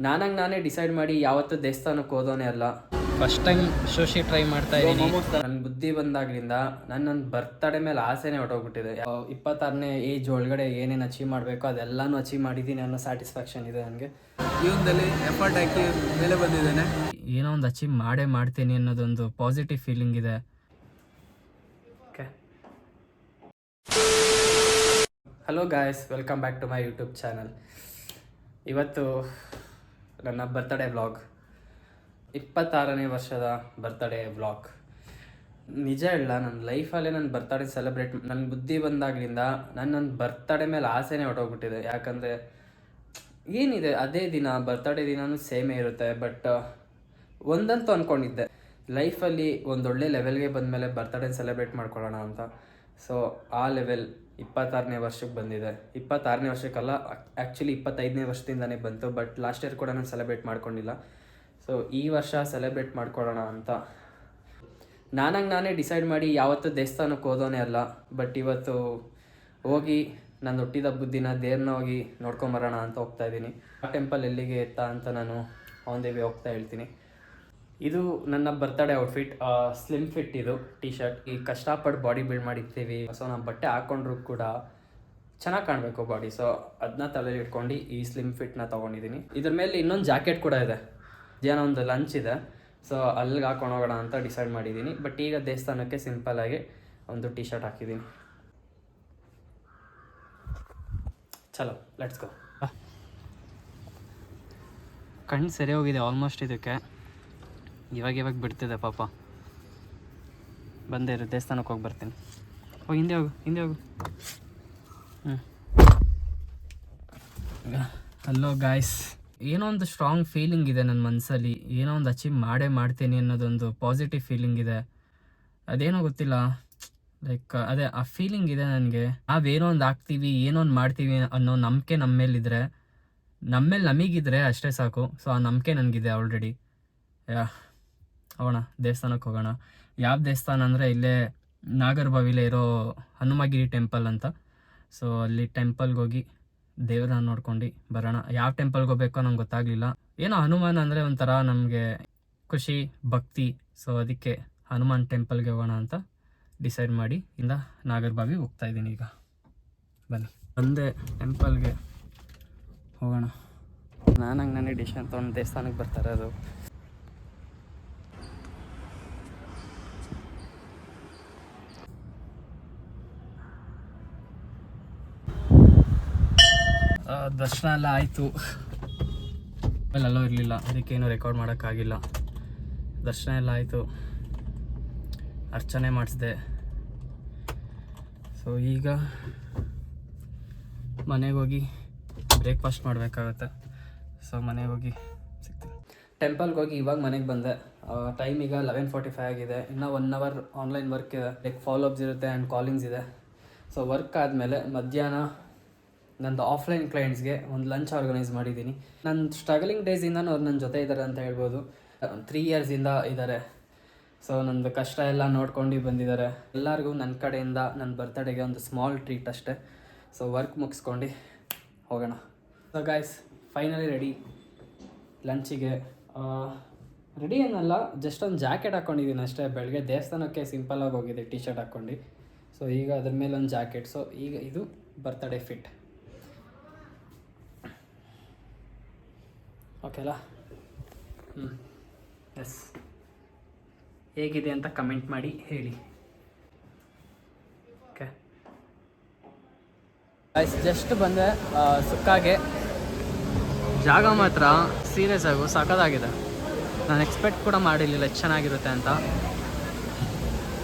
ನಾನೇ ಡಿಸೈಡ್ ಮಾಡಿ ಯಾವತ್ತೂ ದೇವಸ್ಥಾನಕ್ಕೆ ಹೋದೋನೇ ಅಲ್ಲ. ಫಸ್ಟ್ ಟೈಮ್ ಶೋಷಿ ಟ್ರೈ ಮಾಡ್ತಾ ಇದ್ದೀನಿ. ನನ್ನ ಬುದ್ಧಿ ಬಂದಾಗ್ಲಿಂದ ನನ್ನ ಬರ್ತಡೇ ಮೇಲೆ ಆಸೆನೇ ಹೊಟ್ಟೋಗ್ಬಿಟ್ಟಿದೆ. 26ನೇ ಏಜ್ ಒಳಗಡೆ ಏನೇನು ಅಚೀವ್ ಮಾಡಬೇಕು ಅದೆಲ್ಲನೂ ಅಚೀವ್ ಮಾಡಿದ್ದೀನಿ ಅನ್ನೋ ಸ್ಯಾಟಿಸ್ಫ್ಯಾಕ್ಷನ್ ಇದೆ ನನಗೆ. ಜೀವನದಲ್ಲಿ ಎಫರ್ಟ್ ಹಾಕಿ ಮೇಲೆ ಬಂದಿದ್ದೇನೆ. ಏನೋ ಒಂದು ಅಚೀವ್ ಮಾಡ್ತೀನಿ ಅನ್ನೋದೊಂದು ಪಾಸಿಟಿವ್ ಫೀಲಿಂಗ್ ಇದೆ. Hello guys, welcome back to my YouTube channel. ಇವತ್ತು ನನ್ನ ಬರ್ತ್ಡೇ ವ್ಲಾಗ್, 26ನೇ ವರ್ಷದ ಬರ್ತ್ಡೇ ವ್ಲಾಗ್. ನಿಜ ಇಲ್ಲ, ನನ್ನ ಲೈಫಲ್ಲೇ ನನ್ನ ಬರ್ತ್ಡೇ ಸೆಲೆಬ್ರೇಟ್ ನನ್ನ ಬುದ್ಧಿ ಬಂದಾಗ್ಲಿಂದ ನನ್ನ ಬರ್ತ್ಡೇ ಮೇಲೆ ಆಸೆನೇ ಹೊಟ್ಟೋಗ್ಬಿಟ್ಟಿದೆ. ಯಾಕಂದರೆ ಏನಿದೆ, ಅದೇ ದಿನ ಬರ್ತ್ಡೇ ದಿನವೂ ಸೇಮೇ ಇರುತ್ತೆ. ಬಟ್ ಒಂದಂತೂ ಅಂದ್ಕೊಂಡಿದ್ದೆ, ಲೈಫಲ್ಲಿ ಒಂದೊಳ್ಳೆ ಲೆವೆಲ್ಗೆ ಬಂದಮೇಲೆ ಬರ್ತ್ಡೇ ಸೆಲೆಬ್ರೇಟ್ ಮಾಡ್ಕೊಳ್ಳೋಣ ಅಂತ. ಸೊ ಆ ಲೆವೆಲ್ 26ನೇ ವರ್ಷಕ್ಕೆ ಬಂದಿದೆ. 26ನೇ ವರ್ಷಕ್ಕಲ್ಲ, ಆ್ಯಕ್ಚುಲಿ 25ನೇ ವರ್ಷದಿಂದನೇ ಬಂತು. ಬಟ್ ಲಾಸ್ಟ್ ಇಯರ್ ಕೂಡ ನಾನು ಸೆಲೆಬ್ರೇಟ್ ಮಾಡ್ಕೊಂಡಿಲ್ಲ. ಸೊ ಈ ವರ್ಷ ಸೆಲೆಬ್ರೇಟ್ ಮಾಡ್ಕೊಳ್ಳೋಣ ಅಂತ ನಾನೇ ಡಿಸೈಡ್ ಮಾಡಿ ಯಾವತ್ತೂ ದೇವಸ್ಥಾನಕ್ಕೆ ಹೋದೋನೇ ಅಲ್ಲ. ಬಟ್ ಇವತ್ತು ಹೋಗಿ ನಾನು ಹುಟ್ಟಿದ ಹಬ್ಬದ ದಿನ ದೇವ್ರನ್ನ ಹೋಗಿ ನೋಡ್ಕೊಂಬರೋಣ ಅಂತ ಹೋಗ್ತಾಯಿದ್ದೀನಿ. ಆ ಟೆಂಪಲ್ ಎಲ್ಲಿಗೆ ಎತ್ತಾ ಅಂತ ನಾನು ಆನ್ ದಿ ವೇ ಹೋಗ್ತಾ ಹೇಳ್ತೀನಿ. ಇದು ನನ್ನ ಬರ್ತ್ಡೇ ಔಟ್ಫಿಟ್, ಸ್ಲಿಮ್ ಫಿಟ್ ಇದು ಟಿ ಶರ್ಟ್. ಈ ಕಷ್ಟಪಟ್ಟು ಬಾಡಿ ಬಿಲ್ಡ್ ಮಾಡಿರ್ತೀವಿ, ಸೊ ನಾವು ಬಟ್ಟೆ ಹಾಕ್ಕೊಂಡ್ರೂ ಕೂಡ ಚೆನ್ನಾಗಿ ಕಾಣಬೇಕು ಬಾಡಿ. ಸೊ ಅದನ್ನ ತಲೆಯಲ್ಲಿ ಇಟ್ಕೊಂಡು ಈ ಸ್ಲಿಮ್ ಫಿಟ್ನ ತೊಗೊಂಡಿದ್ದೀನಿ. ಇದ್ರ ಮೇಲೆ ಇನ್ನೊಂದು ಜಾಕೆಟ್ ಕೂಡ ಇದೆ, ಏನೋ ಒಂದು ಲಂಚ್ ಇದೆ. ಸೊ ಅಲ್ಲಿಗೆ ಹಾಕೊಂಡು ಹೋಗೋಣ ಅಂತ ಡಿಸೈಡ್ ಮಾಡಿದ್ದೀನಿ. ಬಟ್ ಈಗ ದೇವಸ್ಥಾನಕ್ಕೆ ಸಿಂಪಲ್ಲಾಗಿ ಒಂದು ಟಿ ಶರ್ಟ್ ಹಾಕಿದ್ದೀನಿ. ಚಲೋ, ಲೆಟ್ಸ್ ಗೋ. ಕಣ್ಣು ಸರಿ ಹೋಗಿದೆ ಆಲ್ಮೋಸ್ಟ್. ಇದಕ್ಕೆ ಇವಾಗ ಬಿಡ್ತಿದೆ ಪಾಪ. ಬಂದೇ ಇರು, ದೇವಸ್ಥಾನಕ್ಕೆ ಹೋಗಿ ಬರ್ತೀನಿ. ಹಿಂದೆ ಹೋಗು. ಹಲೋ ಗಾಯ್ಸ್, ಏನೋ ಒಂದು ಸ್ಟ್ರಾಂಗ್ ಫೀಲಿಂಗ್ ಇದೆ ನನ್ನ ಮನಸ್ಸಲ್ಲಿ. ಏನೋ ಒಂದು ಅಚೀವ್ ಮಾಡ್ತೀನಿ ಅನ್ನೋದೊಂದು ಪಾಸಿಟಿವ್ ಫೀಲಿಂಗ್ ಇದೆ. ಅದೇನೋ ಗೊತ್ತಿಲ್ಲ, ಲೈಕ್ ಅದೇ ಆ ಫೀಲಿಂಗ್ ಇದೆ ನನಗೆ. ನಾವೇನೋ ಒಂದು ಆಗ್ತೀವಿ, ಏನೋ ಒಂದು ಮಾಡ್ತೀವಿ ಅನ್ನೋ ನಂಬಿಕೆ ನಮ್ಮ ಮೇಲಿದ್ರೆ, ನಮಗಿದ್ರೆ ಅಷ್ಟೇ ಸಾಕು. ಸೊ ಆ ನಂಬಿಕೆ ನನಗಿದೆ ಆಲ್ರೆಡಿ. ಹೋಗೋಣ, ದೇವಸ್ಥಾನಕ್ಕೆ ಹೋಗೋಣ. ಯಾವ ದೇವಸ್ಥಾನ ಅಂದರೆ ಇಲ್ಲೇ ನಾಗರಬಾವಿಲೇ ಇರೋ ಹನುಮಗಿರಿ ಟೆಂಪಲ್ ಅಂತ. ಸೊ ಅಲ್ಲಿ ಟೆಂಪಲ್ಗೆ ಹೋಗಿ ದೇವ್ರನ್ನ ನೋಡ್ಕೊಂಡು ಬರೋಣ. ಯಾವ ಟೆಂಪಲ್ಗೆ ಹೋಗ್ಬೇಕೋ ನಂಗೆ ಗೊತ್ತಾಗಲಿಲ್ಲ. ಏನೋ ಹನುಮಾನ್ ಅಂದರೆ ಒಂಥರ ನಮಗೆ ಖುಷಿ, ಭಕ್ತಿ. ಸೊ ಅದಕ್ಕೆ ಹನುಮಾನ್ ಟೆಂಪಲ್ಗೆ ಹೋಗೋಣ ಅಂತ ಡಿಸೈಡ್ ಮಾಡಿ ನಾಗರಬಾವಿ ಹೋಗ್ತಾಯಿದ್ದೀನಿ ಈಗ. ಬನ್ನಿ, ಒಂದೇ ಟೆಂಪಲ್ಗೆ ಹೋಗೋಣ. ನಾನೇ ಡಿಸಿಷನ್ ತೊಗೊಂಡು ದೇವಸ್ಥಾನಕ್ಕೆ ಬರ್ತಾರೆ. ಅದು ದರ್ಶನ ಎಲ್ಲ ಆಯಿತು. ಅಲ್ಲೋ ಇರಲಿಲ್ಲ, ಅದಕ್ಕೇನು ರೆಕಾರ್ಡ್ ಮಾಡೋಕ್ಕಾಗಿಲ್ಲ. ದರ್ಶನ ಎಲ್ಲ ಆಯಿತು, ಅರ್ಚನೆ ಮಾಡಿಸಿದೆ. ಸೊ ಈಗ ಮನೆಗೆ ಹೋಗಿ ಬ್ರೇಕ್ಫಾಸ್ಟ್ ಮಾಡಬೇಕಾಗತ್ತೆ. ಸೊ ಮನೆಗೆ ಹೋಗಿ ಸಿಗ್ತೀನಿ. ಟೆಂಪಲ್ಗೆ ಹೋಗಿ ಇವಾಗ ಮನೆಗೆ ಬಂದೆ. ಟೈಮ್ ಈಗ 11:45 ಆಗಿದೆ. ಇನ್ನೂ 1 ಅವರ್ ಆನ್ಲೈನ್ ವರ್ಕ್ ಇದೆ, ಲೈಕ್ ಫಾಲೋಅಪ್ಸ್ ಇರುತ್ತೆ ಆ್ಯಂಡ್ ಕಾಲಿಂಗ್ಸ್ ಇದೆ. ಸೊ ವರ್ಕ್ ಆದಮೇಲೆ ಮಧ್ಯಾಹ್ನ ನಂದು ಆಫ್ಲೈನ್ ಕ್ಲೈಂಟ್ಸ್ಗೆ ಒಂದು ಲಂಚ್ ಆರ್ಗನೈಸ್ ಮಾಡಿದ್ದೀನಿ. ನನ್ನ ಸ್ಟ್ರಗಲಿಂಗ್ ಡೇಸಿಂದನೂ ಅವ್ರು ನನ್ನ ಜೊತೆ ಇದ್ದಾರೆ ಅಂತ ಹೇಳ್ಬೋದು. 3 ಇಯರ್ಸಿಂದ ಇದ್ದಾರೆ. ಸೊ ನಂದು ಕಷ್ಟ ಎಲ್ಲ ನೋಡ್ಕೊಂಡು ಬಂದಿದ್ದಾರೆ. ಎಲ್ಲರಿಗೂ ನನ್ನ ಕಡೆಯಿಂದ ನನ್ನ ಬರ್ತ್ಡೇಗೆ ಒಂದು ಸ್ಮಾಲ್ ಟ್ರೀಟ್ ಅಷ್ಟೇ. ಸೊ ವರ್ಕ್ ಮುಗಿಸ್ಕೊಂಡು ಹೋಗೋಣ. ಸೊ ಗಾಯ್ಸ್, ಫೈನಲಿ ರೆಡಿ ಲಂಚಿಗೆ. ರೆಡಿ ಏನಲ್ಲ, ಜಸ್ಟ್ ಒಂದು ಜಾಕೆಟ್ ಹಾಕ್ಕೊಂಡಿದ್ದೀನಿ ಅಷ್ಟೇ. ಬೆಳಗ್ಗೆ ದೇವಸ್ಥಾನಕ್ಕೆ ಸಿಂಪಲ್ಲಾಗಿ ಹೋಗಿದ್ದೆ ಟಿ ಶರ್ಟ್ ಹಾಕ್ಕೊಂಡು. ಸೊ ಈಗ ಅದ್ರ ಮೇಲೆ ಒಂದು ಜಾಕೆಟ್. ಸೊ ಈಗ ಇದು ಬರ್ತ್ಡೇ ಫಿಟ್. ಓಕೆ ಅಲ್ಲ? ಎಸ್, ಹೇಗಿದೆ ಅಂತ ಕಮೆಂಟ್ ಮಾಡಿ ಹೇಳಿ. ಓಕೆ ಜಸ್ಟ್ ಬಂದೆ ಸುಕ್ಕಾಗೆ. ಜಾಗ ಮಾತ್ರ ಸೀರಿಯಸ್ ಆಗು ಸಖತ್ತಾಗಿದೆ. ನಾನು ಎಕ್ಸ್ಪೆಕ್ಟ್ ಕೂಡ ಮಾಡಿರಲಿಲ್ಲ ಚೆನ್ನಾಗಿರುತ್ತೆ ಅಂತ.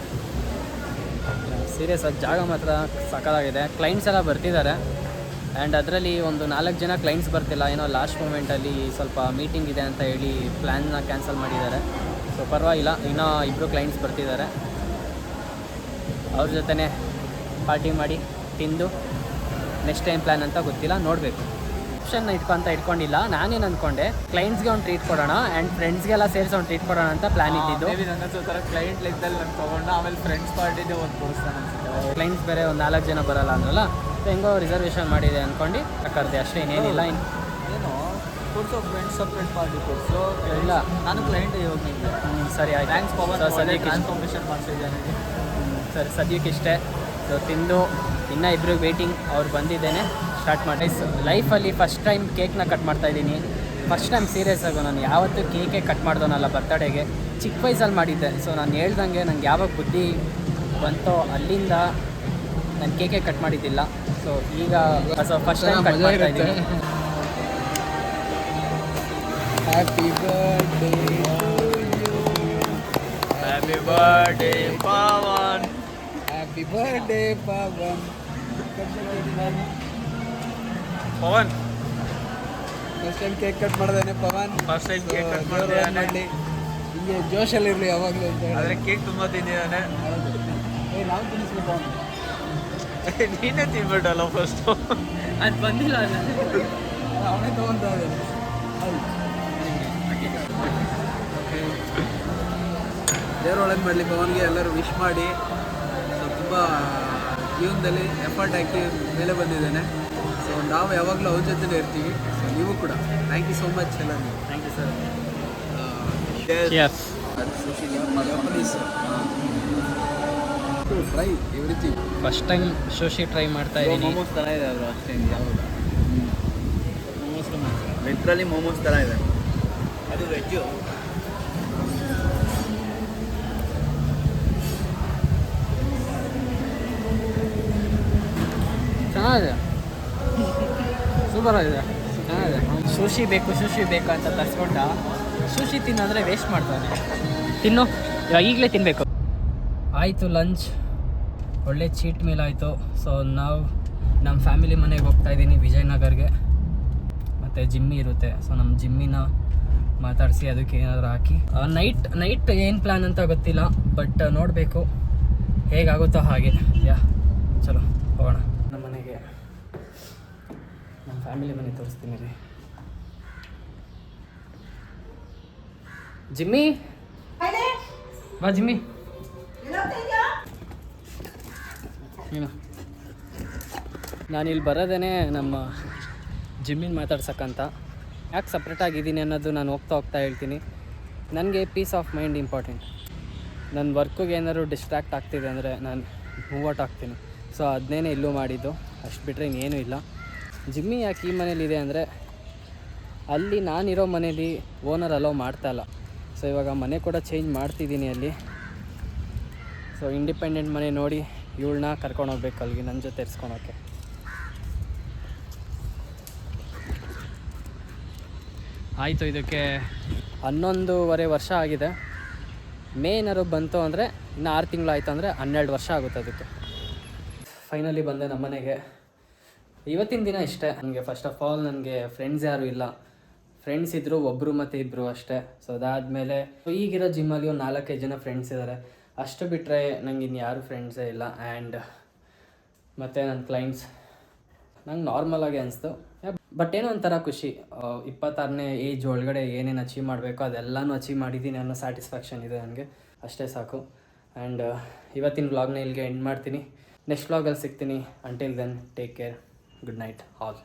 ಸೀರಿಯಸ್ ಆಗಿ ಜಾಗ ಮಾತ್ರ ಸಖತ್ತಾಗಿದೆ. ಕ್ಲೈಂಟ್ಸ್ ಎಲ್ಲ ಬರ್ತಿದ್ದಾರೆ. ಆ್ಯಂಡ್ ಅದರಲ್ಲಿ ಒಂದು 4 ಜನ ಕ್ಲೈಂಟ್ಸ್ ಬರ್ತಿಲ್ಲ. ಏನೋ ಲಾಸ್ಟ್ ಮೂಮೆಂಟಲ್ಲಿ ಸ್ವಲ್ಪ ಮೀಟಿಂಗ್ ಇದೆ ಅಂತ ಹೇಳಿ ಪ್ಲ್ಯಾನ್ನ ಕ್ಯಾನ್ಸಲ್ ಮಾಡಿದ್ದಾರೆ. ಸೊ ಪರವಾಗಿಲ್ಲ, ಇನ್ನೂ 2 ಕ್ಲೈಂಟ್ಸ್ ಬರ್ತಿದ್ದಾರೆ. ಅವ್ರ ಜೊತೆ ಪಾರ್ಟಿ ಮಾಡಿ ತಿಂದು ನೆಕ್ಸ್ಟ್ ಟೈಮ್ ಪ್ಲ್ಯಾನ್ ಅಂತ ಗೊತ್ತಿಲ್ಲ, ನೋಡಬೇಕು. ಆಪ್ಷನ್ ಇಟ್ಕೊಂಡಿಲ್ಲ. ನಾನೇನು ಅಂದ್ಕೊಂಡೆ, ಕ್ಲೈಂಟ್ಸ್ಗೆ ಒಂದು ಟ್ರೀಟ್ ಕೊಡೋಣ ಆ್ಯಂಡ್ ಫ್ರೆಂಡ್ಸ್ಗೆಲ್ಲ ಸೇರಿಸಿ ಒಂದು ಟ್ರೀಟ್ ಕೊಡೋಣ ಅಂತ ಪ್ಲ್ಯಾನ್ ಇದ್ದಿದ್ದು. ಥರ ಕ್ಲೈಂಟ್ ಲೆಕ್ಕದಲ್ಲಿ ನಾನು ತೊಗೊಂಡು ಆಮೇಲೆ ಫ್ರೆಂಡ್ಸ್ ಪಾರ್ಟಿದೆ ಒಂದು ತೋರಿಸ್ತಾನೆ ಅನ್ಸುತ್ತೆ. ಕ್ಲೈಂಟ್ಸ್ ಬೇರೆ ಒಂದು 4 ಜನ ಬರೋಲ್ಲ ಅಂದ್ರಲ್ಲ, ಹೆಂಗೋ ರಿಸರ್ವೇಷನ್ ಮಾಡಿದೆ ಅಂದ್ಕೊಂಡು ಕರೆದೆ ಅಷ್ಟೇ, ಇನ್ನೇನಿಲ್ಲ. ಏನೋ ಕೊಡ್ಸೋ ಫ್ರೆಂಡ್ಸ್ ಸಪ್ರೇಟ್ ಪಾರ್ಟಿ ಕೊಡ್ಸೋ ಇಲ್ಲ. ನಾನು ಕ್ಲೈಂಟ್ ಇವಾಗ ನಿಮಗೆ ಸರಿ ಆಯ್ತು. ಥ್ಯಾಂಕ್ಸ್ ಪವನ್ ಸೊ ಸದ್ಯಕ್ಕೆ ಟ್ರಾನ್ಸ್ಫಾರ್ಮೇಷನ್ ಮಾಡಿಸಿದ್ದಾನೆ. ಸರಿ ಸದ್ಯಕ್ಕೆ ಇಷ್ಟೇ. ಸೊ ತಿಂದು ಇನ್ನೂ ಇಬ್ಬರು ವೇಟಿಂಗ್, ಅವ್ರು ಬಂದಿದ್ದೇನೆ, ಸ್ಟಾರ್ಟ್ ಮಾಡಿ. ಲೈಫಲ್ಲಿ ಫಸ್ಟ್ ಟೈಮ್ ಕೇಕ್ನ ಕಟ್ ಮಾಡ್ತಾಯಿದ್ದೀನಿ. ಫಸ್ಟ್ ಟೈಮ್ ಸೀರಿಯಸ್ ಆಗು, ನಾನು ಯಾವತ್ತೂ ಕೇಕೆ ಕಟ್ ಮಾಡ್ದೋನಲ್ಲ ಬರ್ತಡೇಗೆ. ಚಿಕ್ಕ ವಯಸ್ಸಲ್ಲಿ ಮಾಡಿದ್ದೆ. ಸೊ ನಾನು ಹೇಳ್ದಂಗೆ ನಂಗೆ ಯಾವಾಗ ಬುದ್ಧಿ ಬಂತೋ ಅಲ್ಲಿಂದ ನಾನು ಕೇಕೆ ಕಟ್ ಮಾಡಿದ್ದಿಲ್ಲ. ಸೊ ಈಗ ಫಸ್ಟ್ ಟೈಮ್ ಕಟ್ ಮಾಡ್ತಾ ಇದ್ದೀನಿ. Happy birthday happy birthday Pavan happy birthday Pavan Pavan first time cake cut ಮಾಡಿದಾನೆ Pavan. First time cake cut ಮಾಡಲಿ, ಹಿಂಗೆ ಜೋಶಲ್ಲಿರಲಿ ಯಾವಾಗಲೂ ಅಂತ ಹೇಳಿ. ಆದರೆ ಕೇಕ್ ತುಂಬ ತಿಂದಿದ್ದಾನೆ. ನಾವು ತಿನ್ನಿಸ್ಬೇಕು ಅವನು. ನೀನೇ ತಿನ್ಬಿಟ್ಟಲ್ಲ ಫಸ್ಟು. ಅದು ಬಂದಿಲ್ಲ, ಅವನೇ ತೊಗೊಂತ ದೇವ್ರ ಒಳಗೆ ಮಾಡಲಿ ಪವನ್ಗೆ ಎಲ್ಲರೂ ವಿಶ್ ಮಾಡಿ. ಸೊ ತುಂಬ ಜೀವನದಲ್ಲಿ ಎಫರ್ಟ್ ಹಾಕಿ ಮೇಲೆ ಬಂದಿದ್ದಾನೆ. ಸೊ ನಾವು ಯಾವಾಗಲೂ ಅವ್ರ ಜೊತೆಲೇ ಇರ್ತೀವಿ. ಸೊ ನೀವು ಕೂಡ ಥ್ಯಾಂಕ್ ಯು ಸೋ ಮಚ್ ಎಲ್ಲರೂ. Thank you sir. Try everything. First time ಶೋಶಿ ಟ್ರೈ ಮಾಡ್ತಾ ಇದ್ದೀನಿ. ಮೋಮೋಸ್ ಥರ ಇದೆ ಅವರು ಅಷ್ಟೇ. ಹೌದಾ? ಲಿಟ್ರಲಿ ಮೋಮೋಸ್ ಥರ ಇದೆ. ಅದು ವೆಜ್ಜು. ಚೆನ್ನಾಗಿದೆ, ಸೂಪರ್ ಆಗಿದೆ, ಚೆನ್ನಾಗಿದೆ. ಸುಶಿ ಬೇಕು ಅಂತ ತರಿಸ್ಕೊಂಡ. ಸುಶಿ ತಿನ್ನೋದ್ರೆ ವೇಸ್ಟ್ ಮಾಡ್ತಾನೆ. ತಿನ್ನು, ಈಗಲೇ ತಿನ್ನಬೇಕು. ಆಯಿತು ಲಂಚ್, ಒಳ್ಳೆ ಚೀಟ್ ಮೀಲ್ ಆಯಿತು. ಸೊ ನಾವು ನಮ್ಮ ಫ್ಯಾಮಿಲಿ ಮನೆಗೆ ಹೋಗ್ತಾಯಿದ್ದೀನಿ ವಿಜಯನಗರ್ಗೆ. ಮತ್ತು ಜಿಮ್ಮಿ ಇರುತ್ತೆ. ಸೊ ನಮ್ಮ ಜಿಮ್ಮಿನ ಮಾತಾಡಿಸಿ ಅದಕ್ಕೆ ಏನಾದರೂ ಹಾಕಿ ನೈಟ್ ಏನು ಪ್ಲ್ಯಾನ್ ಅಂತ ಗೊತ್ತಿಲ್ಲ, ಬಟ್ ನೋಡಬೇಕು ಹೇಗಾಗುತ್ತೋ ಹಾಗೆ. ಚಲೋ ಹೋಗೋಣ. ನಮ್ಮ ಮನೆಗೆ, ನಮ್ಮ ಫ್ಯಾಮಿಲಿ ಮನೆ ತೋರಿಸ್ತೀನಿ ರೀ. ಜಿಮ್ಮಿ ಬಾ, ಜಿಮ್ಮಿ ನೀನು. ನಾನಿಲ್ಲಿ ಬರೋದೇ ನಮ್ಮ ಜಿಮ್ಮಿನ ಮಾತಾಡ್ಸಕ್ಕಂತ. ಯಾಕೆ ಸಪ್ರೇಟಾಗಿದ್ದೀನಿ ಅನ್ನೋದು ನಾನು ಹೋಗ್ತಾ ಹೇಳ್ತೀನಿ. ನನಗೆ ಪೀಸ್ ಆಫ್ ಮೈಂಡ್ ಇಂಪಾರ್ಟೆಂಟ್. ನನ್ನ ವರ್ಕಿಗೆ ಏನಾದ್ರು ಡಿಸ್ಟ್ರ್ಯಾಕ್ಟ್ ಆಗ್ತಿದೆ ಅಂದರೆ ನಾನು ಮೂವೌಟ್ ಆಗ್ತೀನಿ. ಸೊ ಅದನ್ನೇ ಇಲ್ಲೂ ಮಾಡಿದ್ದು, ಅಷ್ಟು ಬಿಟ್ಟರೆ ಇನ್ನೇನೂ ಇಲ್ಲ. ಜಿಮ್ಮಿ ಯಾಕೆ ಈ ಮನೇಲಿದೆ ಅಂದರೆ ಅಲ್ಲಿ ನಾನಿರೋ ಮನೇಲಿ ಓನರ್ ಅಲೋ ಮಾಡ್ತಾಯಿಲ್ಲ. ಸೊ ಇವಾಗ ಮನೆ ಕೂಡ ಚೇಂಜ್ ಮಾಡ್ತಿದ್ದೀನಿ ಅಲ್ಲಿ. ಸೊ ಇಂಡಿಪೆಂಡೆಂಟ್ ಮನೆ ನೋಡಿ ಇವಳನ್ನ ಕರ್ಕೊಂಡು ಹೋಗ್ಬೇಕು ಅಲ್ಲಿಗೆ, ನನ್ನ ಜೊತೆ ಇರಿಸ್ಕೊಳೋಕ್ಕೆ. ಆಯಿತು, ಇದಕ್ಕೆ 11.5 ವರ್ಷ ಆಗಿದೆ. ಮೇನಾರು ಬಂತು ಅಂದರೆ ಇನ್ನು 6 ತಿಂಗಳಾಯಿತು ಅಂದರೆ 12 ವರ್ಷ ಆಗುತ್ತೆ ಅದಕ್ಕೆ. ಫೈನಲಿ ಬಂದೆ ನಮ್ಮ ಮನೆಗೆ. ಇವತ್ತಿನ ದಿನ ಇಷ್ಟೇ. ನನಗೆ ಫಸ್ಟ್ ಆಫ್ ಆಲ್ ನನಗೆ ಫ್ರೆಂಡ್ಸ್ ಯಾರೂ ಇಲ್ಲ. ಫ್ರೆಂಡ್ಸ್ ಇದ್ದರು, ಒಬ್ಬರು ಮತ್ತು ಇಬ್ಬರು ಅಷ್ಟೇ. ಸೊ ಅದಾದಮೇಲೆ ಈಗಿರೋ ಜಿಮ್ಮಲ್ಲಿ ಒಂದು 4-5 ಜನ ಫ್ರೆಂಡ್ಸ್ ಇದ್ದಾರೆ. ಅಷ್ಟು ಬಿಟ್ಟರೆ ನಂಗೆ ಇನ್ಯಾರು ಫ್ರೆಂಡ್ಸೇ ಇಲ್ಲ. ಆ್ಯಂಡ್ ಮತ್ತು ನನ್ನ ಕ್ಲೈಂಟ್ಸ್ ನಂಗೆ ನಾರ್ಮಲಾಗಿ ಅನಿಸ್ತು. ಬಟ್ ಏನೋ ಒಂಥರ ಖುಷಿ. 26ನೇ ಏಜ್ ಒಳಗಡೆ ಏನೇನು ಅಚೀವ್ ಮಾಡಬೇಕೋ ಅದೆಲ್ಲನೂ ಅಚೀವ್ ಮಾಡಿದ್ದೀನಿ ಅನ್ನೋ ಸ್ಯಾಟಿಸ್ಫ್ಯಾಕ್ಷನ್ ಇದೆ ನನಗೆ. ಅಷ್ಟೇ ಸಾಕು. ಆ್ಯಂಡ್ ಇವತ್ತಿನ ವ್ಲಾಗ್ನ ಇಲ್ಲಿಗೆ ಎಂಡ್ ಮಾಡ್ತೀನಿ. ನೆಕ್ಸ್ಟ್ ವ್ಲಾಗಲ್ಲಿ ಸಿಗ್ತೀನಿ. Until then take care. Good night all.